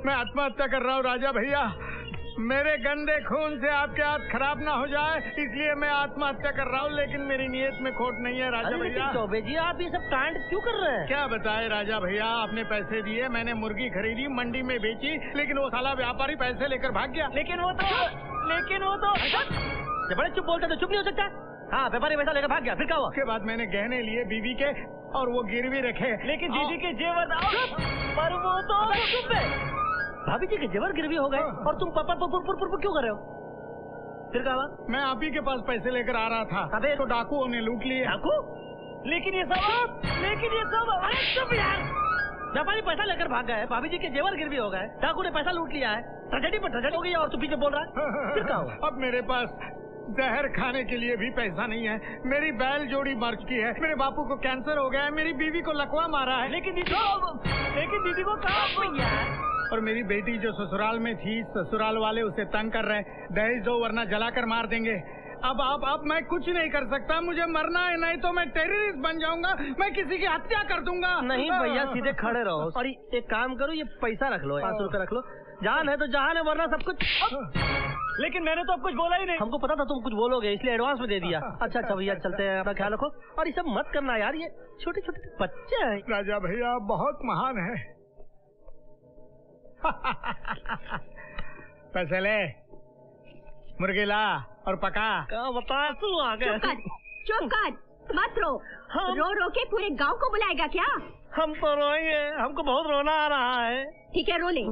मैं आत्महत्या कर रहा हूँ राजा भैया। मेरे गंदे खून से आपके हाथ खराब ना हो जाए इसलिए मैं आत्महत्या कर रहा हूँ, लेकिन मेरी नीयत में खोट नहीं है राजा भैया। चौबे जी आप ये सब कांड क्यों कर रहे हैं? क्या बताए राजा भैया, आपने पैसे दिए, मैंने मुर्गी खरीदी, मंडी में बेची, लेकिन वो साला व्यापारी पैसे लेकर भाग गया। लेकिन वो तो बड़े चुप बोलते तो चुप नहीं हो सकता। हाँ, व्यापारी पैसा लेकर भाग गया, फिर क्या हुआ? उसके बाद मैंने गहने लिए बीवी के और वो गिरवी रखे, लेकिन दीदी के जेवर पर वो तो चुप है। भाभी जी के जेवर गिरवी हो गए और तुम पापा क्यों कर रहे हो? फिर क्या हुआ? मैं आप ही के पास पैसे लेकर आ रहा था, अबे तो डाकुओं ने लूट लिए। डाकू? लेकिन ये सब चुप यार। व्यापारी पैसा लेकर भाग गए, भाभी जी के जेवर गिरवी हो गए, डाकू ने पैसा लूट लिया है, ट्रेजेडी पर ट्रेजेडी हो गई और तू पीछे बोल रहा है। फिर क्या हुआ? अब मेरे पास जहर खाने के लिए भी पैसा नहीं है, मेरी बैल जोड़ी मर चुकी है, मेरे बापू को कैंसर हो गया है, मेरी बीवी को लकवा मारा है। लेकिन दीदी को कहाँ? और मेरी बेटी जो ससुराल में थी, ससुराल वाले उसे तंग कर रहे, दहेज दो वरना जलाकर मार देंगे। अब मैं कुछ नहीं कर सकता, मुझे मरना है, नहीं तो मैं टेररिस्ट बन जाऊंगा, मैं किसी की हत्या कर दूंगा। नहीं भैया, सीधे खड़े रहो और एक काम करो, ये पैसा रख लो, 500 रुपए रख लो। जान है तो जहान है, वरना सब कुछ। लेकिन मैंने तो अब कुछ बोला ही नहीं। हमको पता था तुम कुछ बोलोगे, इसलिए एडवांस में दे दिया। अच्छा भैया चलते हैं, अपना ख्याल रखो और ये सब मत करना यार, ये छोटे छोटे बच्चे हैं। राजा भैया बहुत महान है। पैसे ले, मुर्गी ला और पका। क्या बता तू आ गया? चुप कर, मत रो। रो के पूरे गांव को बुलाएगा क्या? हम तो रोएंगे, हमको बहुत रोना आ रहा है। ठीक है, रो ले,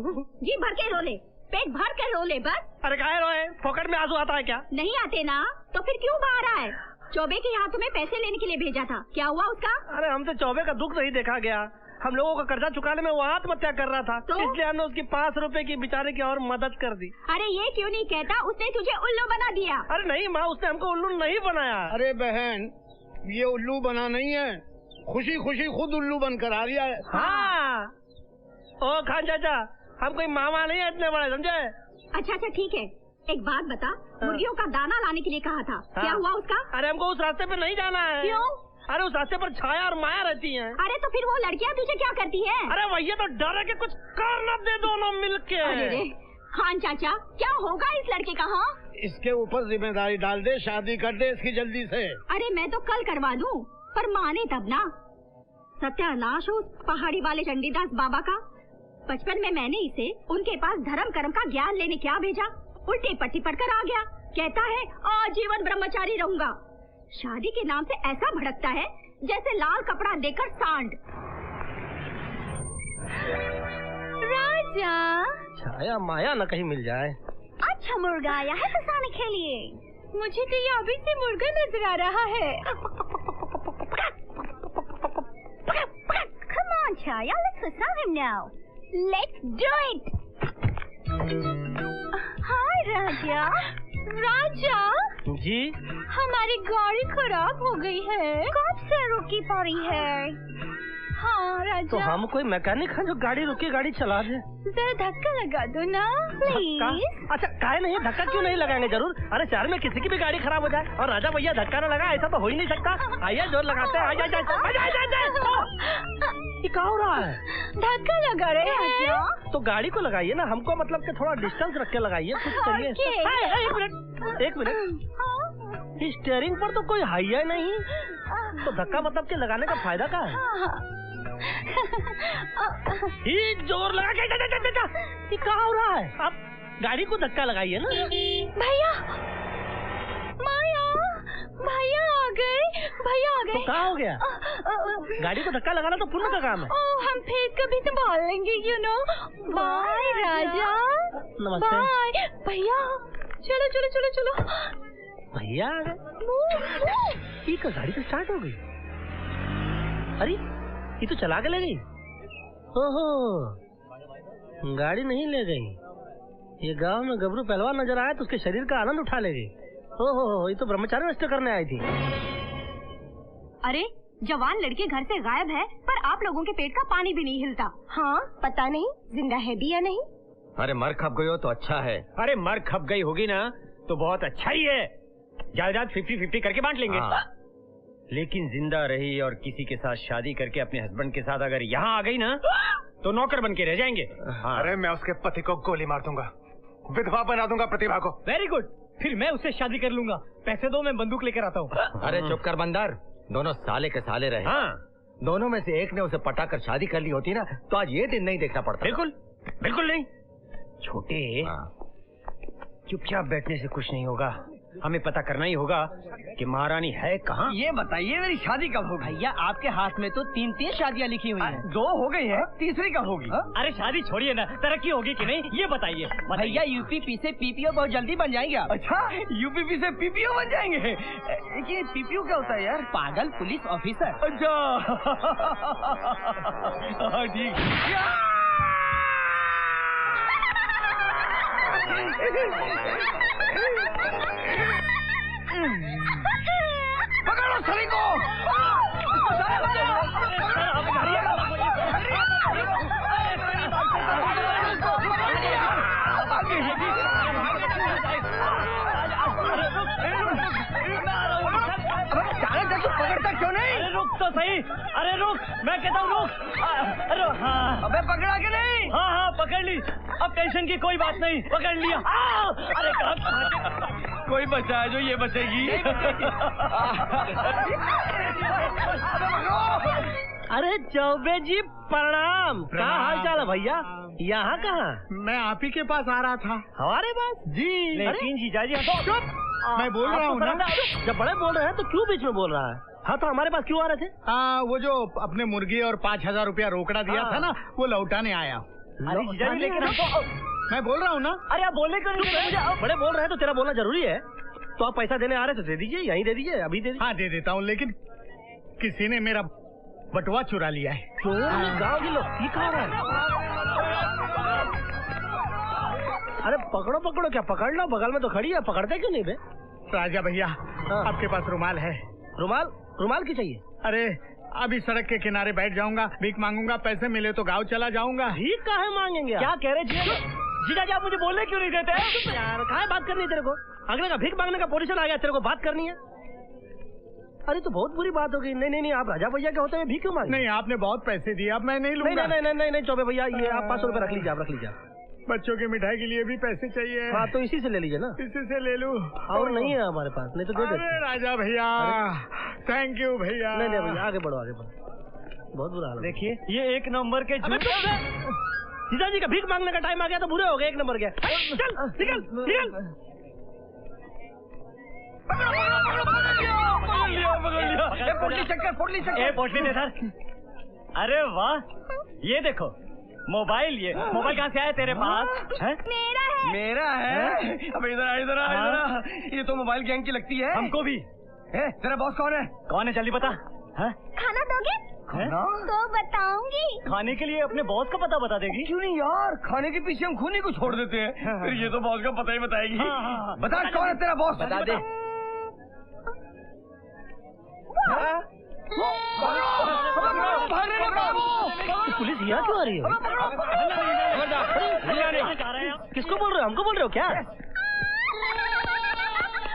जी भर के रो ले, पेट भर के रो ले बस। अरे काहे रोए? फोकट में आंसू आता है क्या? नहीं आते ना, तो फिर क्यों बहा रहा है? चौबे के हाथों में पैसे लेने के लिए भेजा था, क्या हुआ उसका? अरे हमसे चौबे का दुख नहीं देखा गया, हम लोगों का कर्जा चुकाने में वो आत्महत्या कर रहा था, तो? इसलिए हमने उसकी 5 रुपए की बेचारे की और मदद कर दी। अरे ये क्यों नहीं कहता उसने तुझे उल्लू बना दिया? अरे नहीं माँ, उसने हमको उल्लू नहीं बनाया। अरे बहन, ये उल्लू बना नहीं है, खुशी खुशी खुद उल्लू बनकर आ रहा है। हाँ। ओ खान चाचा, हम कोई मामा नहीं है इतने बड़े, समझे? अच्छा ठीक है, एक बात बता, मुर्गियों का दाना लाने के लिए कहा था, क्या हुआ उसका? अरे हमको उस रास्ते पे नहीं जाना है। क्यों? अरे उस रास्ते पर छाया और माया रहती हैं। अरे तो फिर वो लड़कियां तुझे क्या करती हैं? अरे भैया तो डर है कि कुछ कर न दे दोनों मिलके। अरे खान चाचा, क्या होगा इस लड़के का? हाँ, इसके ऊपर जिम्मेदारी डाल दे, शादी कर दे इसकी जल्दी से। अरे मैं तो कल करवा दूं, पर माने तब ना। सत्यानाश हो उस पहाड़ी वाले चंडीदास बाबा का। बचपन में मैंने इसे उनके पास धर्म कर्म का ज्ञान लेने क्या भेजा, उल्टी पट्टी पढ़कर आ गया। कहता है आजीवन ब्रह्मचारी रहूंगा। शादी के नाम से ऐसा भड़कता है जैसे लाल कपड़ा देकर सांड। राजा, छाया माया न कहीं मिल जाए। अच्छा मुर्गा आया है फंसाने के लिए। मुझे तो ये अभी से मुर्गा नजर आ रहा है। Come on, Chaya, let's fissa him now. Let's do it. Hi, राजा। राजा जी, हमारी गाड़ी खराब हो गई है, कब से रुकी पड़ी है? हाँ राजा। तो हम कोई मैकेनिक हैं जो गाड़ी रुकी गाड़ी चला दे? जरा धक्का लगा दो ना प्लीज। अच्छा काहे नहीं, धक्का क्यों नहीं लगाएंगे, जरूर। अरे शहर में किसी की भी गाड़ी खराब हो जाए और राजा भैया धक्का न लगा, ऐसा तो हो ही नहीं सकता। आइए जोर लगाते हैं। ये क्या हो रहा है? धक्का लगा रहे हैं। तो गाड़ी को लगाइए ना, हमको मतलब कि थोड़ा डिस्टेंस रख के लगाइए, कुछ करिए। एक मिनट, स्टीयरिंग पर तो कोई हाईया नहीं, तो धक्का मतलब के लगाने का फायदा क्या है? ही जोर लगा के ये क्या हो रहा है? आप गाड़ी को धक्का लगाइए ना। भैया, माया, भैया आ गए, भैया आ गए। तो क्या हो गया? गाड़ी को धक्का लगाना तो पुण्य का काम है। हम फिर कभी संभाल लेंगे, यू नो। बाय राजा। नमस्ते। बाय भैया, चलो चलो चलो चलो। भैया आ गए। ये गाड़ी तो स्टार्ट हो गई। अरे ये तो चला के ले गई। ओहो, गाड़ी नहीं ले गई। ये गांव में गबरू पहलवान नजर आया तो उसके शरीर का आनंद उठा ले गई। ओहो, ये तो ब्रह्मचारी नष्ट करने आई थी। अरे जवान लड़के घर से गायब है, पर आप लोगों के पेट का पानी भी नहीं हिलता। हाँ, पता नहीं जिंदा है भी या नहीं। अरे मर खप गई हो तो अच्छा है। अरे मर खप गई होगी ना तो बहुत अच्छा ही है। जायदाद 50-50 करके बांट लेंगे। लेकिन जिंदा रही और किसी के साथ शादी करके अपने हस्बैंड के साथ अगर यहाँ आ गई ना तो नौकर बन के रह जाएंगे। हाँ। अरे मैं उसके पति को गोली मार दूंगा, विधवा बना दूंगा प्रतिभा को। वेरी गुड, फिर मैं उससे शादी कर लूंगा। पैसे दो, मैं बंदूक लेकर आता हूँ। अरे चुप कर बंदर, दोनों साले के साले रहे। हाँ। दोनों में से एक ने उसे पटाकर शादी कर ली होती ना तो आज ये दिन नहीं देखना पड़ता। बिल्कुल बिल्कुल नहीं। छोटे चुपचाप बैठने से कुछ नहीं होगा, हमें पता करना ही होगा कि महारानी है कहाँ। ये बताइए मेरी शादी कब होगी? भैया आपके हाथ में तो 3 शादियाँ लिखी हुई हैं। 2 हो गई है, तीसरी कब होगी? अरे शादी छोड़िए ना, तरक्की होगी कि नहीं ये बताइए। भैया यूपीपी से पीपीओ बहुत जल्दी बन जाएंगे। अच्छा, यूपीपी से पीपीओ बन जाएंगे? ये पीपीओ क्या होता है यार? पागल पुलिस ऑफिसर। अच्छा ठीक। पकड़ो सभी को। पकड़ता क्यों नहीं? अरे रुक तो सही, अरे रुक, मैं कहता हूँ रुक। अरे हाँ, अबे पकड़ा के नहीं? हाँ हाँ पकड़ ली, अब टेंशन की कोई बात नहीं, पकड़ लिया। अरे कोई बचा है जो ये बचेगी? अरे चौबे जी प्रणाम। क्या हाल चाल है भैया? यहाँ कहाँ? मैं आप ही के पास आ रहा था। हमारे पास? जी लेकिन जीजा जी चुप, मैं बोल रहा हूँ ना। जब बड़े बोल रहे हैं तो क्यों बीच में बोल रहा है? हाँ तो हमारे पास क्यों आ रहे थे? वो जो अपने मुर्गी और 5,000 रुपया रोकड़ा दिया था ना, वो लौटाने आया। अरे जीजा जी लेकिन मैं बोल रहा हूँ ना। अरे आप बोलने क्यों नहीं? मुझे बड़े बोल रहे हैं तो तेरा बोलना जरूरी है। तो आप पैसा देने आ रहे तो दे दीजिए, यहीं दे दीजिए, अभी दे दीजिए। हाँ दे देता हूँ, लेकिन किसी ने मेरा बटुआ चुरा लिया है। गाँव के लोग ठीक हो रहा है। अरे पकड़ो पकड़ो, क्या पकड़ लो, बगल में तो खड़ी है, पकड़ते क्यों नहीं बे? राजा भैया आपके पास रुमाल है? रुमाल? रुमाल की चाहिए? अरे अभी सड़क के किनारे बैठ जाऊंगा, भीख मांगूंगा, पैसे मिले तो गाँव चला जाऊंगा। भीख काहे मांगेंगे? क्या कह रहे जीजा जी? आप मुझे बोलने क्यों नहीं देते? यार काहे बात करनी है तेरे को? अगले का भीख मांगने का पोजीशन आ गया, तेरे को बात करनी है? अरे तो बहुत बुरी बात हो गई। नहीं नहीं नहीं, आप राजा भैया के होते हैं भीख क्यों मांगे? नहीं आपने बहुत पैसे दिए, अब मैं नहीं लूंगा। नहीं नहीं नहीं नहीं चौबे भैया, ये आप 500 रुपए रख लीजिए, आप रख लीजिए। बच्चों की मिठाई के लिए भी पैसे चाहिए। हाँ तो इसी से ले लीजिए ना। इसी से ले लूं? और नहीं है हमारे पास, नहीं तो दे देते। राजा भैया थैंक यू भैया। नहीं नहीं भैया, आगे बढ़ो आगे बढ़ो, बहुत बुरा हाल है। देखिए ये 1 नंबर के जीजा जी का भीख मांगने का टाइम आ गया तो बुरे हो गए, 1 नंबर के। चल निकल निकल। पोटली दे सर। अरे वाह, ये देखो मोबाइल, ये मोबाइल कहाँ से आया तेरे पास? मेरा है। मेरा है? अब इधर आ, इधर आ, इधर आ। ये तो मोबाइल गैंग की लगती है। हमको भी। तेरा बॉस कौन है? कौन है जल्दी बता। खाना दोगे? तो बताऊंगी। खाने के लिए अपने बॉस का पता बता देगी? क्यों नहीं यार, खाने के पीछे हम खूनी को छोड़ देते हैं, फिर ये तो बॉस का पता ही बताएगी। बता कौन है तेरा बॉस? बता दे। पुलिस यहाँ क्यों आ रही है? किसको बोल रहे हो? हमको बोल रहे हो क्या?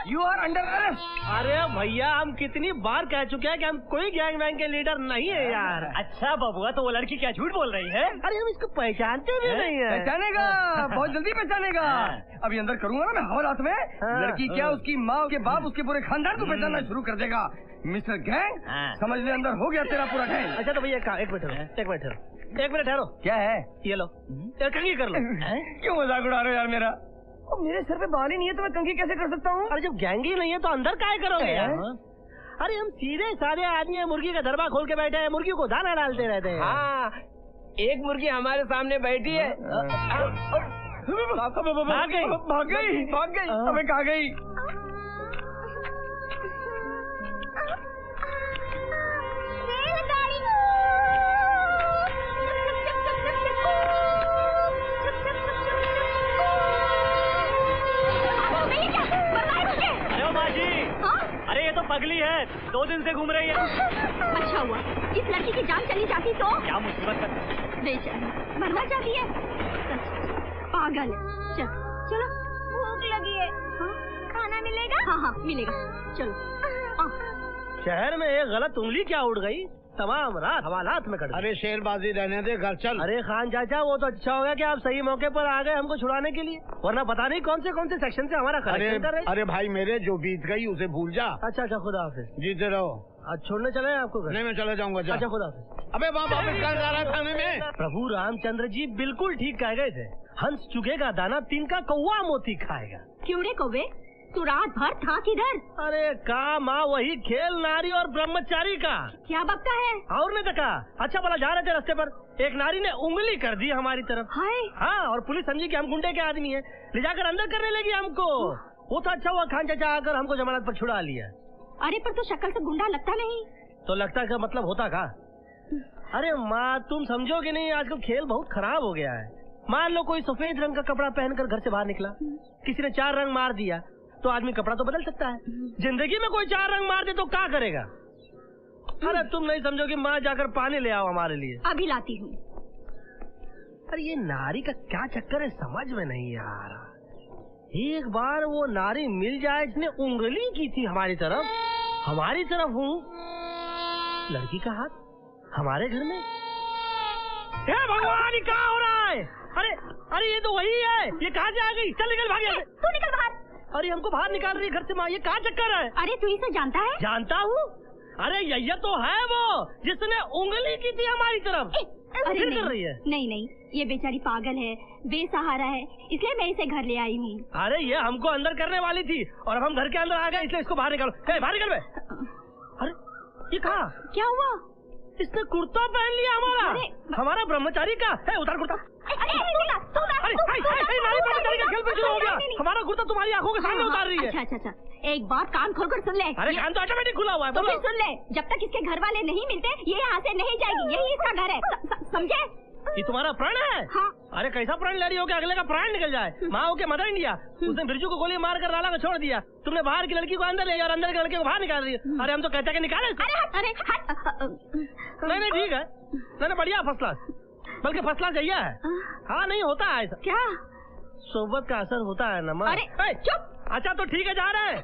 You are under arrest. अरे भैया हम कितनी बार कह चुके हैं कि हम कोई गैंग वैंग के लीडर नहीं है यार। अच्छा बबुआ, तो वो लड़की क्या झूठ बोल रही है? अरे हम इसको पहचानते भी नहीं है। पहचानेगा, बहुत जल्दी पहचानेगा। अभी अंदर करूंगा ना मैं हवालात में, लड़की क्या उसकी माँ के बाप उसके पूरे खानदान को पहचानना शुरू कर देगा। मिस्टर गैंग समझ ले, अंदर हो गया तेरा पूरा गैंग। अच्छा तो भैया एक मिनट ठहरो। क्या है? ये लो, कंघी कर लो। क्यों मजाक उड़ा रहे हो यार मेरा? मेरे सर पे बाल ही नहीं है तो मैं कंघी कैसे कर सकता हूँ? अरे जब गैंग ही नहीं है तो अंदर काय करोगे यार? अरे हम सीधे साधे आदमी हैं, मुर्गी का दरबा खोल के बैठे हैं, मुर्गी को दाना डालते रहते हैं। हाँ, एक मुर्गी हमारे सामने बैठी है। भाग गई। अबे कहाँ गई? अरे ये तो पगली है, 2 दिन से घूम रही है। अच्छा हुआ, इस लड़की की जान चली जाती तो। क्या मुसीबत है? बेचारी मरना चाहती है, पागल। चलो भूख लगी है। खाना मिलेगा? हाँ हाँ मिलेगा, चलो। शहर में एक गलत उंगली क्या उड़ गई, तमाम रात हवालात में कट गई। अरे शेरबाजी रहने दे, घर चल। अरे खान चाचा, वो तो अच्छा हो गया कि आप सही मौके पर आ गए हमको छुड़ाने के लिए, वरना पता नहीं कौन से सेक्शन से हमारा कलेक्शन कर रहे। अरे भाई मेरे, जो बीत गई उसे भूल जा। अच्छा अच्छा, खुदा हाफिज। जीते रहो। आज छोड़ने चले आपको घर? नहीं, मैं चले जाऊंगा। अच्छा, खुदा हाफिज। अबे वहाँ वापस कर जा रहा है थाने में। प्रभु रामचंद्र जी बिल्कुल ठीक कह गए थे, हंस चुगेगा दाना, तिनका कौवा मोती खाएगा। क्यों रे कौवे, तू रात भर था किधर? अरे काम माँ वही खेल नारी और ब्रह्मचारी का। क्या बकता है? और नहीं तका। अच्छा भला जा रहे थे रास्ते पर, एक नारी ने उंगली कर दी हमारी तरफ। हाय। हाँ, और पुलिस समझी कि हम गुंडे के आदमी हैं, ले जाकर अंदर करने लगी हमको। वो तो अच्छा हुआ खान चाचा आकर हमको जमानत पर छुड़ा लिया। अरे पर तू शक्ल से गुंडा लगता नहीं। तो लगता का मतलब होता का? अरे माँ तुम समझोगे नहीं, आजकल खेल बहुत खराब हो गया है। मान लो कोई सफेद रंग का कपड़ा पहनकर घर से बाहर निकला, किसी ने 4 रंग मार दिया, तो आदमी कपड़ा तो बदल सकता है। जिंदगी में कोई 4 रंग मार दे तो क्या करेगा? अरे तुम नहीं समझोगे माँ, जाकर पानी ले आओ हमारे लिए। अभी लाती हूँ। अरे ये नारी का क्या चक्कर है समझ में नहीं आ रहा। एक बार वो नारी मिल जाए जिसने उंगली की थी हमारी तरफ हूँ, लड़की का हाथ हमारे घर में। हे भगवान, ये क्या हो रहा है? अरे ये तो वही है, ये कहाँ से आ गई? चल निकल, भाग यहाँ से। तू निकल बाहर। अरे हमको बाहर निकाल रही है घर से माँ, ये क्या चक्कर है? अरे तू इसे जानता है? जानता हूँ। अरे यही तो है वो जिसने उंगली की थी हमारी तरफ। अरे फिर कर रही है। नहीं, ये बेचारी पागल है, बेसहारा है, इसलिए मैं इसे घर ले आई हूँ। अरे ये हमको अंदर करने वाली थी और अब हम घर के अंदर आ गए, इसलिए इसको बाहर निकालो। बाहर निकल बे। अरे ये कहा? क्या हुआ? इसने कुर्ता पहन लिया हमारा ब्रह्मचारी का है। उतार कुर्ता। हमारा कुर्ता तुम्हारी आंखों के सामने उतार रही है। अच्छा, एक बात कान खोलकर सुन ले। अरे कान तो ऑटोमेटिक खुला हुआ है। तो फिर सुन ले, जब तक इसके घर वाले नहीं मिलते ये यहाँ से नहीं जाएगी, यही इसका घर है, समझे? ये तुम्हारा प्राण है? हाँ। अरे कैसा प्राण ले रही हो कि अगले का प्राण निकल जाए? माँ हो के मदर इंडिया, उसने बिरजू को गोली मार कर नाला में छोड़ दिया, तुमने बाहर की लड़की को अंदर ले और अंदर के लड़के को बाहर निकाल रही है। अरे हम तो कहते हैं कि निकाले। नहीं ठीक है, नहीं बढ़िया, फर्स्ट क्लास, बल्कि फर्स्ट क्लास यही है। हाँ नहीं होता है ऐसा। क्या? सोबत का असर होता है ना माँ। अरे चुप। अच्छा तो ठीक है, जा रहे हैं।